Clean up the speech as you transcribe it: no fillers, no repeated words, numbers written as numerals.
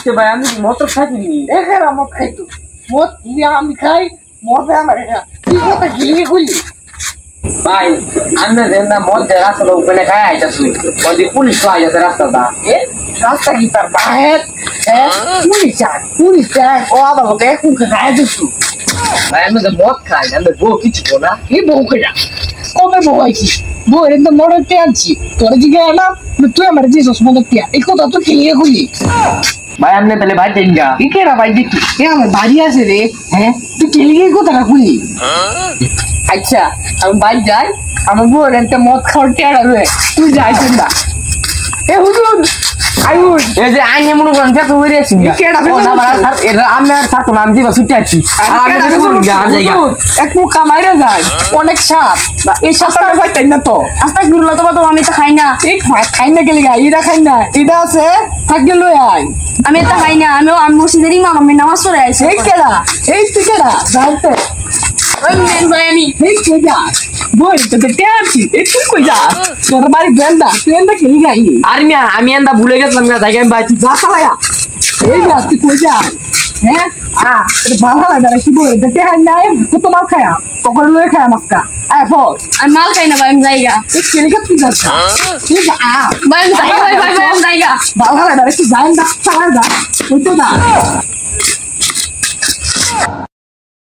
আজকে ভাই আমি মদ খাইনি এখানে মদ খাইতো মদ আমি খাই মদ আমার তুই কথা গিয়ে গুলি ভাই আমরা যেন মদ দিয়ে রাস্তাটা উপরে খাই আইতাছি ওই পুলিশ তো আইতাছে রাস্তাটা রাস্তা কি তার বাহের পুলিশ চাই ও আবার ওকে এখন খাই দিচ্ছু ভাই আমি যে মদ খাই আমি বউ কিছু না এই বউ কেটা কবে বউ আইছি বউ এর তো মরে আনছি তোর দিকে এলাম তুই আমার জিনিস মনে টিয়া এই কথা তো খেয়ে গুলি ভাই আপনি তাহলে ভাই দেন গা কি কেরা ভাই দেখি এ আমার বাড়ি আছে রে হ্যাঁ তুই খেলে কথাটা খুললি আচ্ছা আমি বাড়ি যাই আমার বউর একটা মদ খাওয়ার টেরা রয়ে তুই যাইছেন না এ হুজুর আইউন এই যে আইনে মনে করেন যত হয়ে আছি কেডা আমি আর থাকতো না আমি দিবা ছুটে আছি এক মুখ কামাইরে যায় অনেক সাপ এই সাপটা ভাই তাই না তো আস্তা গুরুলা তো আমি তো খাই না এই খাই না গেলে এটা খাই না এটা আছে থাকলে লই আই আমি তো খাই না আমি মসজিদের ইমাম আমি নামাজ পড়ে আইছি এই কেডা এই তুই কেডা জানতে ওই মেন ভাই আমি এই কই যা বই তো দেখতে আছি এই তুই কই যা তোর বাড়ি বেন্দা খেলি গাই আর আমি এন্দা ভুলে গেছিলাম না জায়গায় আমি বাইছি যা চালায়া এই না তুই কই যা হ্যাঁ ভালো লাগে না কি বই দেখতে হয় না তোমার খায়া কখন লয়ে খায়া মাস্কা আয় ফল আমি মাল খাই না ভাই আমি জায়গা এই খেলি গা তুই যাচ্ছা তুই যা ভাই আমি জায়গা ভাই আমি জায়গা ভালো লাগে না তুই যাই না চালা যা ওই তো না